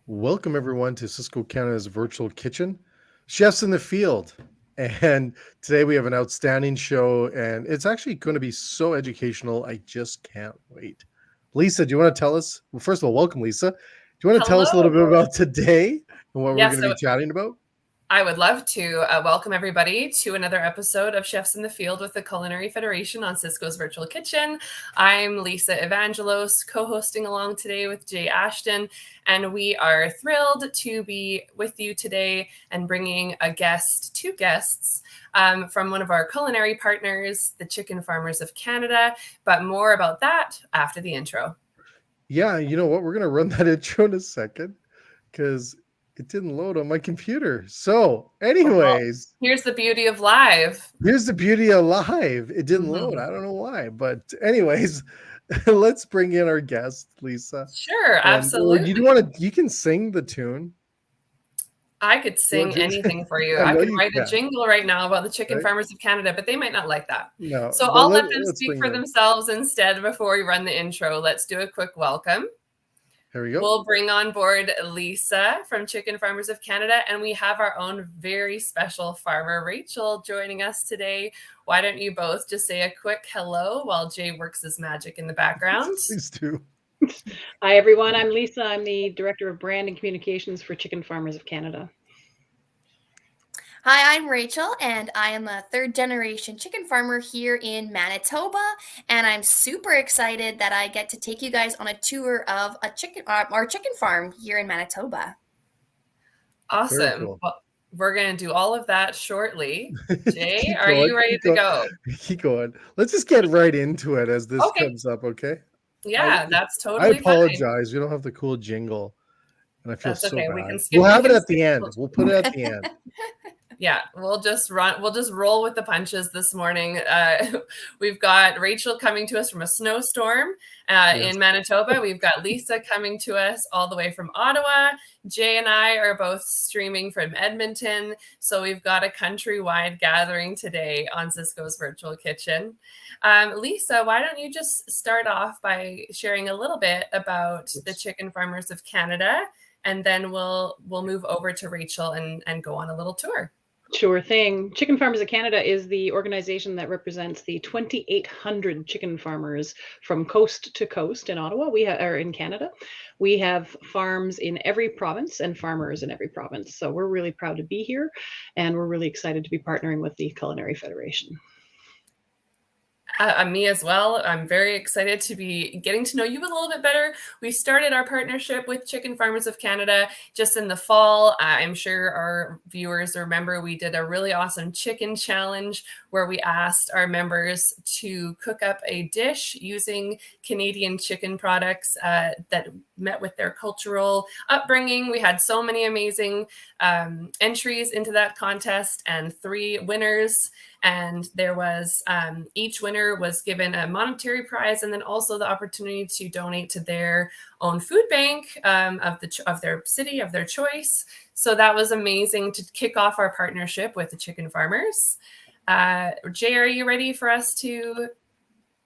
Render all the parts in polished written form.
Welcome everyone to Cisco Canada's virtual kitchen, Chefs in the Field. And today we have an outstanding show, and it's actually going to be so educational. I just can't wait. Lisa, do you want to tell us? Well, first of all, welcome, Lisa. Do you want to tell us a little bit Hello. about today and what we're Yeah, going to be so chatting about? I would love to welcome everybody to another episode of Chefs in the Field with the Culinary Federation on Cisco's Virtual Kitchen. I'm Lisa Evangelos, co-hosting along today with Jay Ashton, and we are thrilled to be with you today and bringing two guests from one of our culinary partners, the Chicken Farmers of Canada, but more about that after the intro. Yeah, you know what? We're going to run that intro in a second because it didn't load on my computer. So, Well, anyways, here's the beauty of live. here's the beauty of live. It didn't load. Mhm. I don't know why. But, anyways, let's bring in our guest, Lisa. Sure, And or you absolutely. want to? You can sing the tune. I could Or sing just, anything for you. I I know could you write a can. jingle right now about the Chicken Right? Farmers of Canada, but they might not like that. No, So but I'll let them let's speak bring for it in. themselves instead before we run the intro. Let's do a quick welcome. Here we go. We'll bring on board Lisa from Chicken Farmers of Canada, and we have our own very special farmer, Rachel, joining us today. Why don't you both just say a quick hello while Jay works his magic in the background? Please do. Hi, everyone. I'm Lisa. I'm the Director of Brand and Communications for Chicken Farmers of Canada. Hi, I'm Rachel, and I am a third-generation chicken farmer here in Manitoba, and I'm super excited that I get to take you guys on a tour of our chicken farm here in Manitoba. Very Awesome. cool. Well, we're going to do all of that shortly. Jay, Keep are going. you ready Keep to going. go? Keep going. Let's just get right into it as this Okay. comes up. Okay. Yeah, that's I totally fine. apologize. We don't have the cool jingle, and I feel That's so okay. We can bad. skip. We'll We have it can at skip. the end. We'll put it at the end. Yeah, we'll just roll with the punches this morning. We've got Rachel coming to us from a snowstorm Yes. in Manitoba. We've got Lisa coming to us all the way from Ottawa. Jay and I are both streaming from Edmonton. So we've got a countrywide gathering today on Cisco's Virtual Kitchen. Lisa, why don't you just start off by sharing a little bit about the Chicken Farmers of Canada, and then we'll move over to Rachel and go on a little tour. Sure thing. Chicken Farmers of Canada is the organization that represents the 2,800 chicken farmers from coast to coast in Ottawa. Or in Canada. We have farms in every province and farmers in every province. So we're really proud to be here, and we're really excited to be partnering with the Culinary Federation. Me as well. I'm very excited to be getting to know you a little bit better. We started our partnership with Chicken Farmers of Canada just in the fall. I'm sure our viewers remember we did a really awesome chicken challenge where we asked our members to cook up a dish using Canadian chicken products that met with their cultural upbringing. We had so many amazing entries into that contest and 3 winners. And there was each winner was given a monetary prize and then also the opportunity to donate to their own food bank of their city, of their choice. So that was amazing to kick off our partnership with the Chicken Farmers. Jay, are you ready for us to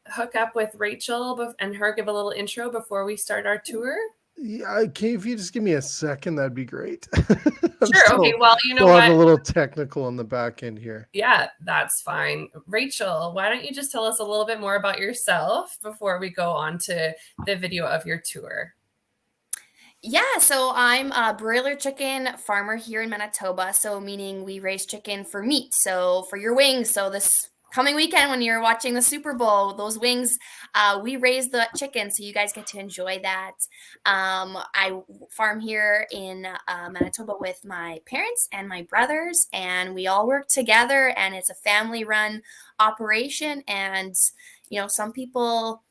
hook up with Rachel and her give a little intro before we start our tour? Yeah, if you just give me a second, that'd be great. Sure. Okay. Well, you know still what? have a little technical on the back end here. Yeah, that's fine. Rachel, why don't you just tell us a little bit more about yourself before we go on to the video of your tour? Yeah, so I'm a broiler chicken farmer here in Manitoba, so meaning we raise chicken for meat, so for your wings. So this coming weekend when you're watching the Super Bowl, those wings, we raise the chicken, so you guys get to enjoy that. I farm here in Manitoba with my parents and my brothers, and we all work together, and it's a family-run operation. And some people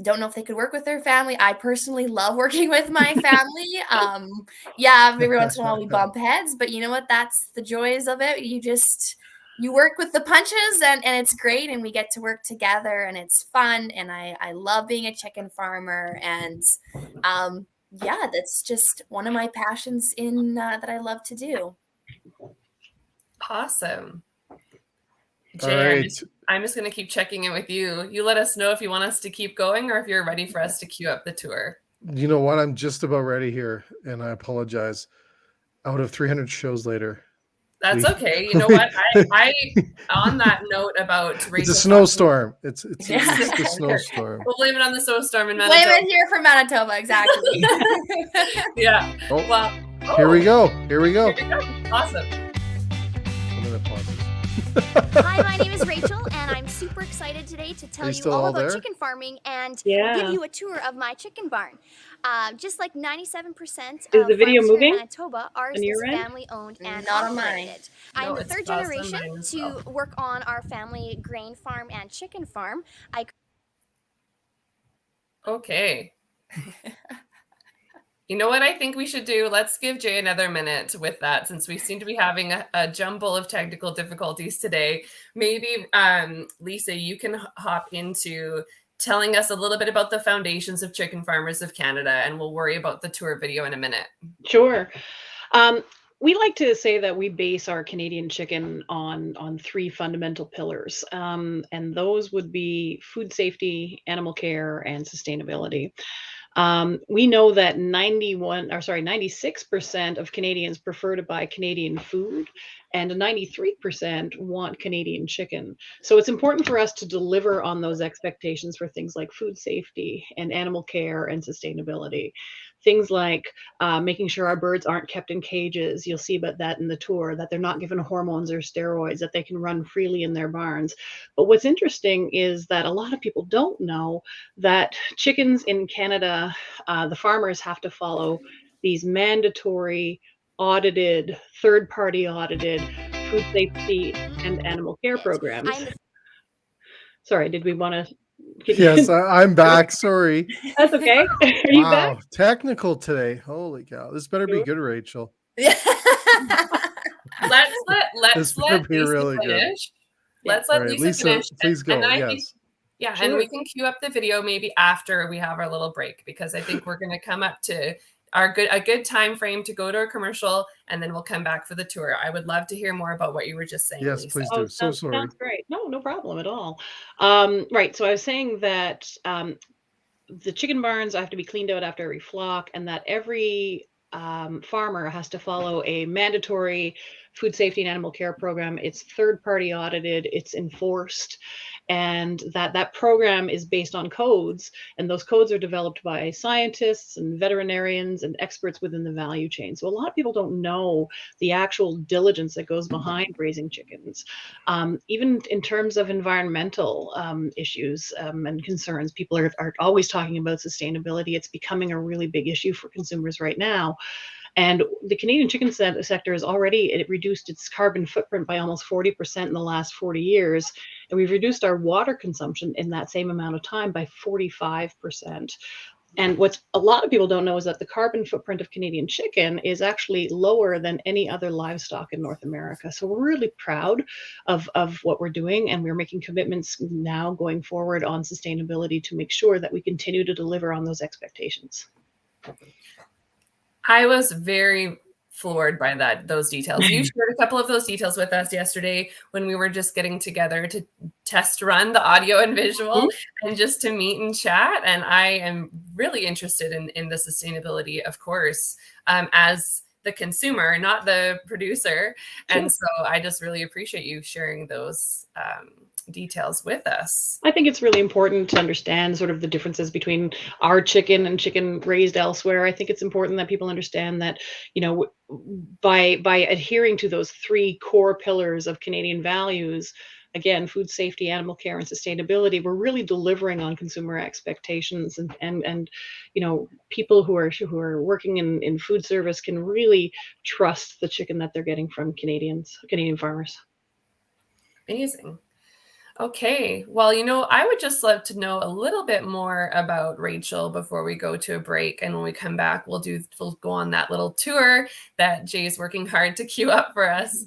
don't know if they could work with their family. I personally love working with my family. Yeah, every once in a while we bump heads, but you know what? That's the joys of it. You work with the punches and it's great, and we get to work together and it's fun, and I love being a chicken farmer, and yeah, that's just one of my passions in that I love to do. Awesome. All Jay, right. I'm just going to keep checking in with you. You let us know if you want us to keep going or if you're ready for us to queue up the tour. You know what? I'm just about ready here, and I apologize. Out of 300 shows later, That's we okay. You know what? I on that note about it's a Rachel talking, snowstorm. It's Yeah. the snowstorm. we'll blame it on the snowstorm in Blame Manitoba. it here for Manitoba, exactly. Yeah. Oh, Well, here we go. Here we go. Here we go. Awesome. I'm gonna pause this. Hi, my name is Rachel, and I'm super excited today to tell you you still all all about there? chicken farming and Yeah. give you a tour of my chicken barn. Just like 97% Is of the video farms here moving in Manitoba, ours on your is end? family-owned and Not on mine. operated. I'm No, the it's third paused on generation mine as to well. work on our family grain farm and chicken farm. Okay. You know what I think we should do? Let's give Jay another minute with that, since we seem to be having a jumble of technical difficulties today. Maybe, Lisa, you can hop into telling us a little bit about the foundations of Chicken Farmers of Canada, and we'll worry about the tour video in a minute. Sure. We like to say that we base our Canadian chicken on three fundamental pillars, and those would be food safety, animal care, and sustainability. We know that 96% of Canadians prefer to buy Canadian food, and 93% want Canadian chicken. So it's important for us to deliver on those expectations for things like food safety and animal care and sustainability. Things like making sure our birds aren't kept in cages. You'll see about that in the tour, that they're not given hormones or steroids, that they can run freely in their barns. But what's interesting is that a lot of people don't know that chickens in Canada, the farmers have to follow these mandatory, audited, third-party audited food safety and animal care programs. Sorry, did we want to? Yes, I'm back. Sorry. That's okay. Are you back? Wow, technical today. Holy cow! This better be good, Rachel. Let's This better let be Lisa really good. finish. Yeah. Let's All let right, Lisa Lisa, finish. please go. And then I think, Yes. yeah, Sure. and we can queue up the video maybe after we have our little break, because I think we're going to come up to a good time frame to go to a commercial, and then we'll come back for the tour. I would love to hear more about what you were just saying, Yes, Lisa. please do. So sorry. Sounds great. No problem at all. Right. So I was saying that the chicken barns have to be cleaned out after every flock, and that every farmer has to follow a mandatory food safety and animal care program. It's third-party audited, it's enforced, and that program is based on codes, and those codes are developed by scientists and veterinarians and experts within the value chain. So a lot of people don't know the actual diligence that goes behind raising chickens. Even in terms of environmental issues and concerns, people are always talking about sustainability. It's becoming a really big issue for consumers right now. And the Canadian chicken sector has already reduced its carbon footprint by almost 40% in the last 40 years. And we've reduced our water consumption in that same amount of time by 45%. And what a lot of people don't know is that the carbon footprint of Canadian chicken is actually lower than any other livestock in North America. So we're really proud of what we're doing, and we're making commitments now going forward on sustainability to make sure that we continue to deliver on those expectations. I was very floored by those details. You shared a couple of those details with us yesterday when we were just getting together to test run the audio and visual and just to meet and chat. And I am really interested in the sustainability, of course, as the consumer, not the producer. And so I just really appreciate you sharing those details with us. I think it's really important to understand sort of the differences between our chicken and chicken raised elsewhere. I think it's important that people understand that, you know, by adhering to those three core pillars of Canadian values, again, food safety, animal care, and sustainability, we're really delivering on consumer expectations, and you know, people who are working in food service can really trust the chicken that they're getting from Canadian farmers. Amazing. Okay. Well, you know, I would just love to know a little bit more about Rachel before we go to a break. And when we come back, we'll go on that little tour that Jay's working hard to queue up for us.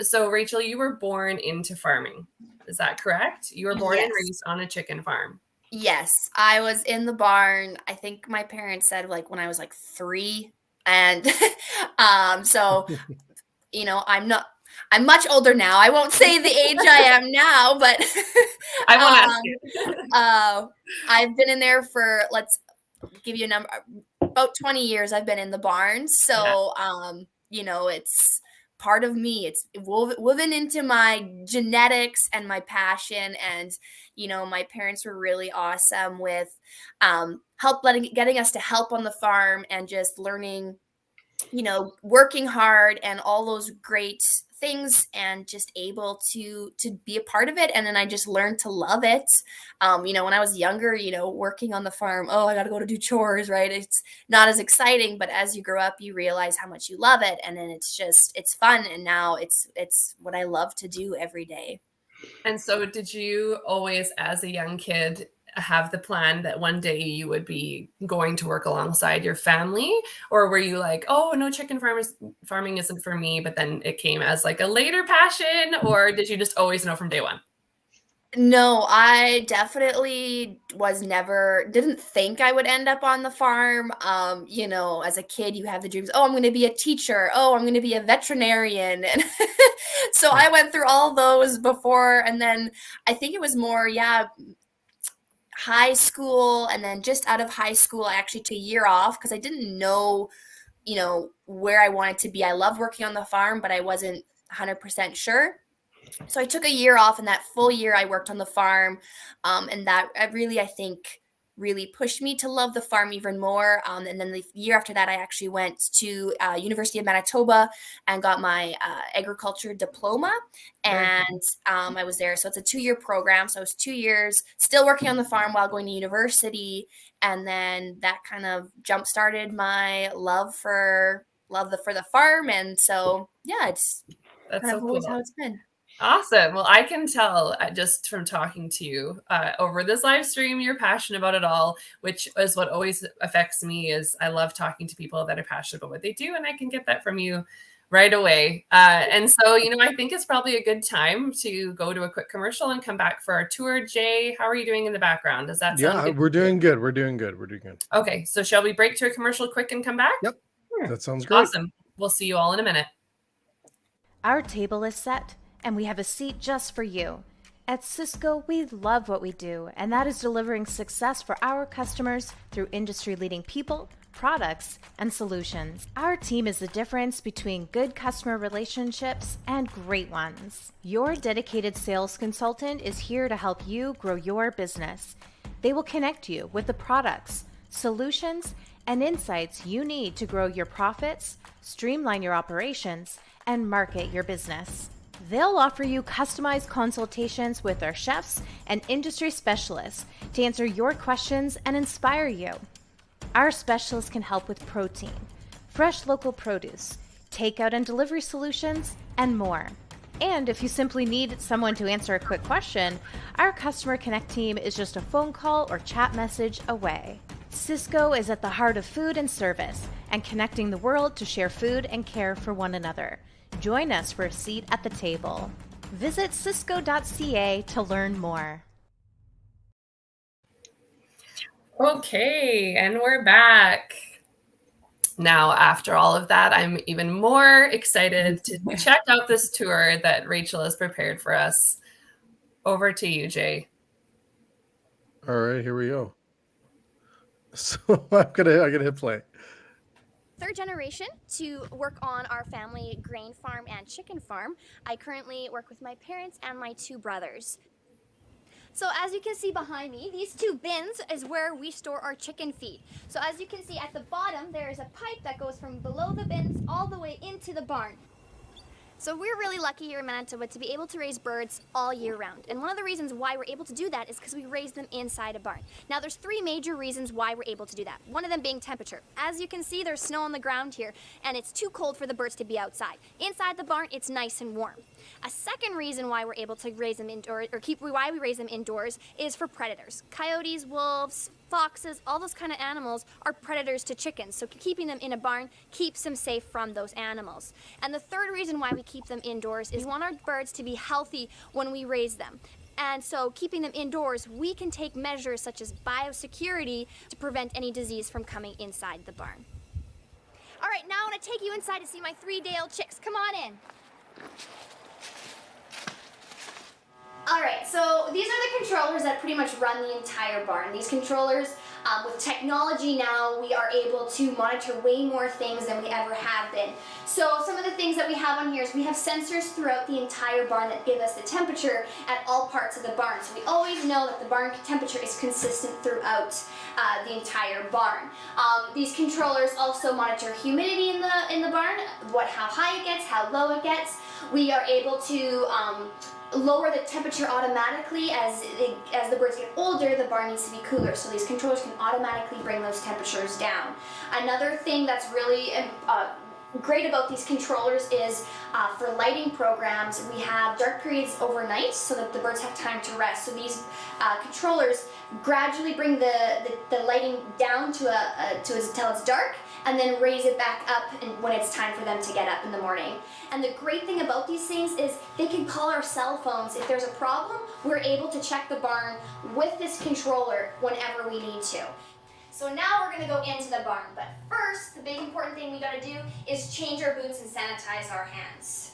So Rachel, you were born into farming. Is that correct? You were born and raised on a chicken farm. Yes, I was in the barn. I think my parents said like when I was like 3. And so, you know, I'm much older now. I won't say the age I am now, but I won't ask you. I've been in there for give you a number, about 20 years I've been in the barn. So, you know, it's part of me. It's woven into my genetics and my passion. And, you know, my parents were really awesome with getting us to help on the farm and just learning, you know, working hard and all those great things, and just able to be a part of it. And then I just learned to love it. You know, when I was younger, you know, working on the farm, oh, I got to go to do chores, right? It's not as exciting, but as you grow up, you realize how much you love it. And then it's fun. And now it's what I love to do every day. And so did you always, as a young kid, have the plan that one day you would be going to work alongside your family? Or were you like, oh, no, farming isn't for me, but then it came as like a later passion? Or did you just always know from day one? No, I definitely didn't think I would end up on the farm. You know, as a kid, you have the dreams, oh, I'm going to be a teacher. Oh, I'm going to be a veterinarian. And so I went through all those before. And then I think it was more, high school. And then just out of high school, I actually took a year off because I didn't know, you know, where I wanted to be. I love working on the farm, but I wasn't 100% sure. So I took a year off, and that full year I worked on the farm. And that I think, really pushed me to love the farm even more. And then the year after that, I actually went to University of Manitoba and got my agriculture diploma. And I was there. So it's a 2-year program. So it was 2 years still working on the farm while going to university. And then that kind of jump-started my love for the farm. And so, yeah, it's That's kind so of always cool. how it's been. Awesome. Well, I can tell just from talking to you over this live stream, you're passionate about it all, which is what always affects me. Is I love talking to people that are passionate about what they do, and I can get that from you right away. And so, you know, I think it's probably a good time to go to a quick commercial and come back for our tour. Jay, how are you doing in the background? Does that sound good? We're doing good. We're doing good. We're doing good. Okay, so shall we break to a commercial quick and come back? Yep. Sure. That sounds great. Awesome. We'll see you all in a minute. Our table is set, and we have a seat just for you. At Cisco, we love what we do, and that is delivering success for our customers through industry-leading people, products, and solutions. Our team is the difference between good customer relationships and great ones. Your dedicated sales consultant is here to help you grow your business. They will connect you with the products, solutions, and insights you need to grow your profits, streamline your operations, and market your business. They'll offer you customized consultations with our chefs and industry specialists to answer your questions and inspire you. Our specialists can help with protein, fresh local produce, takeout and delivery solutions, and more. And if you simply need someone to answer a quick question, our Customer Connect team is just a phone call or chat message away. Cisco is at the heart of food and service and connecting the world to share food and care for one another. Join us for a seat at the table. Visit cisco.ca to learn more. Okay, and we're back. Now, after all of that, I'm even more excited to check out this tour that Rachel has prepared for us. Over to you, Jay. All right, here we go. So I'm gonna hit play. Third generation to work on our family grain farm and chicken farm. I currently work with my parents and my 2 brothers. So as you can see behind me, these 2 bins is where we store our chicken feed. So as you can see at the bottom, there is a pipe that goes from below the bins all the way into the barn. So we're really lucky here in Manitoba to be able to raise birds all year round. And one of the reasons why we're able to do that is because we raise them inside a barn. Now there's 3 major reasons why we're able to do that. One of them being temperature. As you can see, there's snow on the ground here and it's too cold for the birds to be outside. Inside the barn, it's nice and warm. A second reason why we're able to raise them why we raise them indoors is for predators. Coyotes, wolves, foxes, all those kind of animals are predators to chickens. So keeping them in a barn keeps them safe from those animals. And the third reason why we keep them indoors is we want our birds to be healthy when we raise them. And so keeping them indoors, we can take measures such as biosecurity to prevent any disease from coming inside the barn. All right, now I want to take you inside to see my 3-day-old chicks. Come on in. All right, so these are the controllers that pretty much run the entire barn. These controllers With technology now, we are able to monitor way more things than we ever have been. So some of the things that we have on here is we have sensors throughout the entire barn that give us the temperature at all parts of the barn. So we always know that the barn temperature is consistent throughout the entire barn. These controllers also monitor humidity in the barn, how high it gets, how low it gets. We are able to lower the temperature automatically. As the birds get older, the barn needs to be cooler, so these controllers can automatically bring those temperatures down. Another thing that's really great about these controllers is for lighting programs, we have dark periods overnight so that the birds have time to rest. So these controllers gradually bring the lighting down to until it's dark, and then raise it back up when it's time for them to get up in the morning. And the great thing about these things is they can call our cell phones. If there's a problem, we're able to check the barn with this controller whenever we need to. So now we're gonna go into the barn, but first, the big important thing we gotta do is change our boots and sanitize our hands.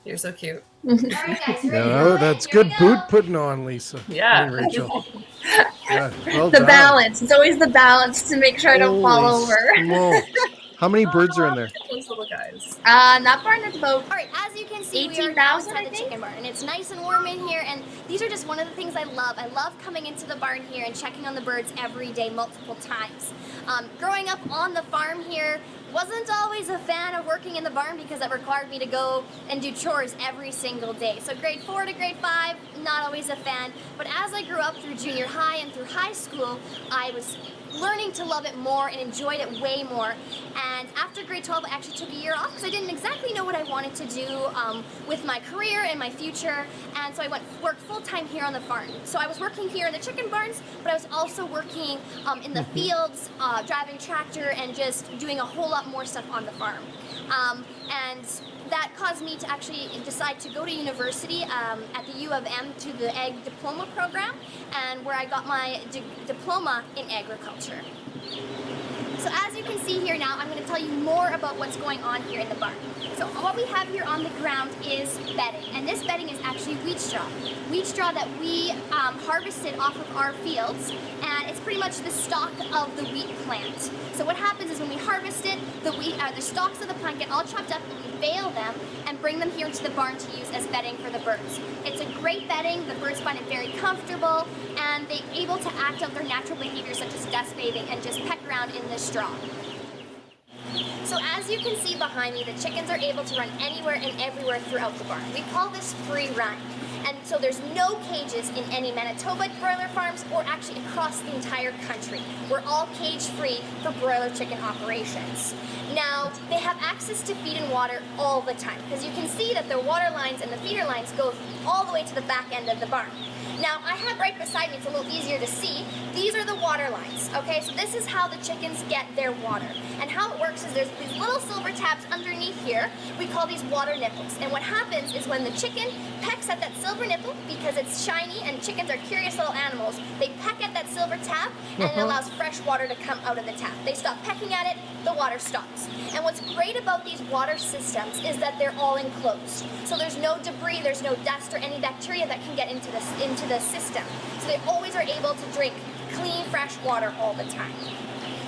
You're so cute. All right, guys, you ready to Yeah, go? that's Here good we go. boot putting on, Lisa. Yeah. And Rachel. Yeah, well The done. balance. It's always the balance to make sure I don't fall Holy over. smokes. How many birds are in there? Those little guys. That barn is about All right, as you can see, we are now 18,000, inside I the think? chicken barn, and it's nice and warm in here, and these are just one of the things I love. I love coming into the barn here and checking on the birds every day, multiple times. Growing up on the farm here, wasn't always a fan of working in the barn because it required me to go and do chores every single day. So grade 4 to grade 5, not always a fan, but as I grew up through junior high and through high school, I was learning to love it more and enjoyed it way more. And after grade 12, I actually took a year off because I didn't exactly know what I wanted to do with my career and my future. And so I worked full-time here on the farm. So I was working here in the chicken barns, but I was also working in the fields, driving tractor, and just doing a whole lot more stuff on the farm. And that caused me to actually decide to go to university at the U of M to the Ag Diploma program, and where I got my diploma in agriculture. So as you can see here now, I'm going to tell you more about what's going on here in the barn. So what we have here on the ground is bedding, and this bedding is actually wheat straw. Wheat straw that we harvested off of our fields, and it's pretty much the stalk of the wheat plant. So what happens is when we harvest it, the stalks of the plant get all chopped up, and we bale them and bring them here into the barn to use as bedding for the birds. It's a great bedding. The birds find it very comfortable, and they're able to act out their natural behaviors such as dust bathing and just peck around in the straw. So as you can see behind me, the chickens are able to run anywhere and everywhere throughout the barn. We call this free run. And so there's no cages in any Manitoba broiler farms or actually across the entire country. We're all cage-free for broiler chicken operations. Now, they have access to feed and water all the time, because you can see that the water lines and the feeder lines go all the way to the back end of the barn. Now, I have right beside me, it's a little easier to see, these are the water lines, okay? So this is how the chickens get their water. And how it works is there's these little silver tabs underneath here, we call these water nipples. And what happens is when the chicken pecks at that silver nipple, because it's shiny and chickens are curious little animals, they peck at that silver tab and it allows fresh water to come out of the tap. They stop pecking at it, the water stops. And what's great about these water systems is that they're all enclosed. So there's no debris, there's no dust or any bacteria that can get into the system. So they always are able to drink clean, fresh water all the time.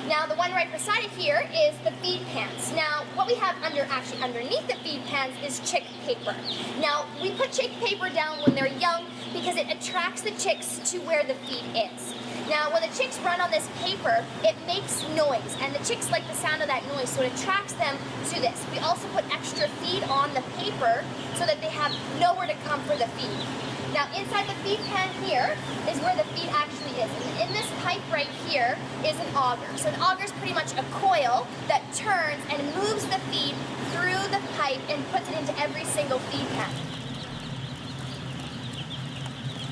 Now, the one right beside it here is the feed pans. Now, what we have underneath the feed pans is chick paper. Now, we put chick paper down when they're young because it attracts the chicks to where the feed is. Now, when the chicks run on this paper, it makes noise, and the chicks like the sound of that noise, so it attracts them to this. We also put extra feed on the paper so that they have nowhere to come for the feed. Now, inside the feed pan here is where the feed actually is. And in this pipe right here is an auger. So an auger is pretty much a coil that turns and moves the feed through the pipe and puts it into every single feed pan.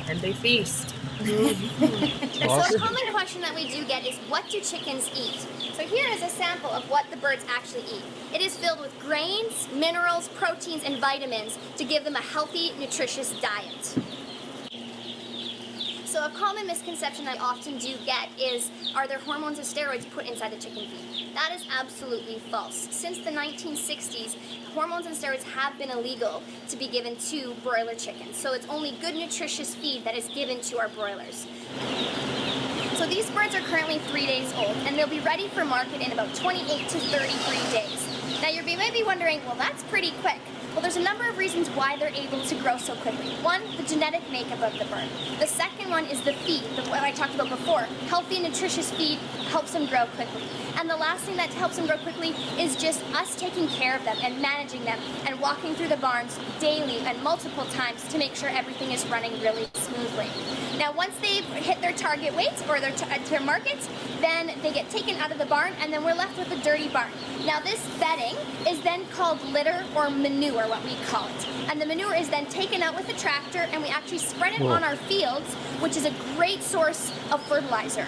And they feast. So Awesome. a common question that we do get is, what do chickens eat? So here is a sample of what the birds actually eat. It is filled with grains, minerals, proteins, and vitamins to give them a healthy, nutritious diet. So a common misconception I often do get is, are there hormones or steroids put inside the chicken feed? That is absolutely false. Since the 1960s, hormones and steroids have been illegal to be given to broiler chickens. So it's only good, nutritious feed that is given to our broilers. So these birds are currently 3 days old, and they'll be ready for market in about 28 to 33 days. Now you might be wondering, well, that's pretty quick. Well, there's a number of reasons why they're able to grow so quickly. One, the genetic makeup of the bird. The second one is the feed, what I talked about before. Healthy, nutritious feed helps them grow quickly. And the last thing that helps them grow quickly is just us taking care of them and managing them and walking through the barns daily and multiple times to make sure everything is running really smoothly. Now, once they've hit their target weights or their markets, then they get taken out of the barn, and then we're left with a dirty barn. Now, this bedding is then called litter or manure, what we call it. And the manure is then taken out with a tractor, and we actually spread it on our fields, which is a great source of fertilizer.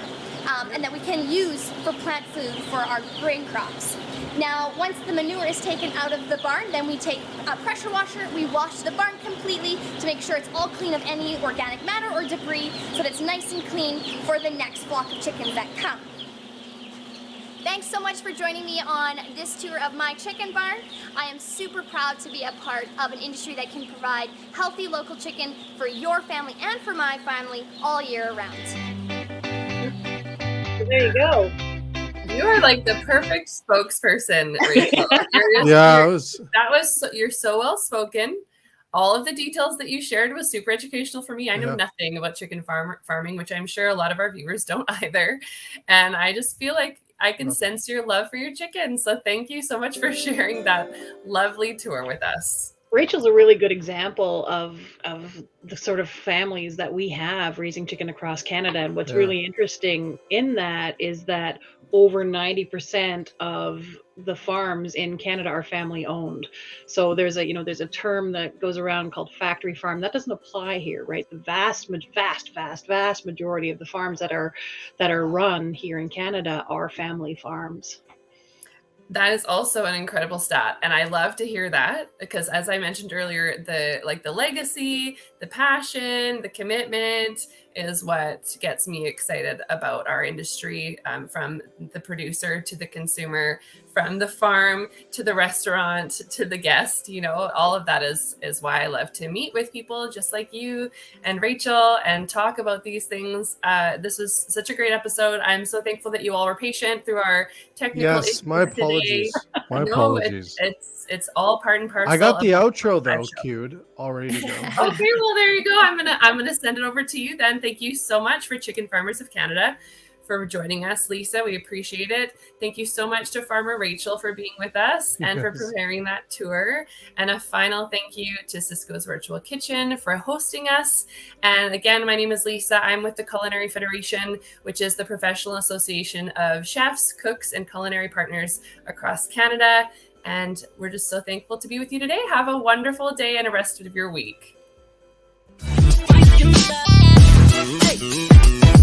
And that we can use for plant food for our grain crops. Now, once the manure is taken out of the barn, then we take a pressure washer, we wash the barn completely to make sure it's all clean of any organic matter or debris so that it's nice and clean for the next flock of chickens that come. Thanks so much for joining me on this tour of my chicken barn. I am super proud to be a part of an industry that can provide healthy local chicken for your family and for my family all year round. There you go. You are like the perfect spokesperson, Rachel. You're so well spoken. All of the details that you shared was super educational for me. I know nothing about chicken farming, which I'm sure a lot of our viewers don't either. And I just feel like I can sense your love for your chickens. So thank you so much for sharing that lovely tour with us. Rachel's a really good example of the sort of families that we have raising chicken across Canada. And what's really interesting in that is that over 90% of the farms in Canada are family owned. So there's a term that goes around called factory farm. That doesn't apply here, right? The vast majority of the farms that are run here in Canada are family farms. That is also an incredible stat. And I love to hear that because, as I mentioned earlier, the legacy, the passion, the commitment is what gets me excited about our industry, from the producer to the consumer, from the farm to the restaurant to the guest. All of that is why I love to meet with people just like you and Rachel and talk about these things. This was such a great episode. I'm so thankful that you all were patient through our technical issues my apologies. today. My apologies. It's all part and parcel. I got the outro though queued, all ready to go. Okay, well there you go. I'm gonna send it over to you then. Thank you so much for Chicken Farmers of Canada for joining us, Lisa. We appreciate it. Thank you so much to Farmer Rachel for being with us and for preparing that tour. And a final thank you to Cisco's Virtual Kitchen for hosting us. And again, my name is Lisa. I'm with the Culinary Federation, which is the professional association of chefs, cooks, and culinary partners across Canada. And we're just so thankful to be with you today. Have a wonderful day and a rest of your week. Hey.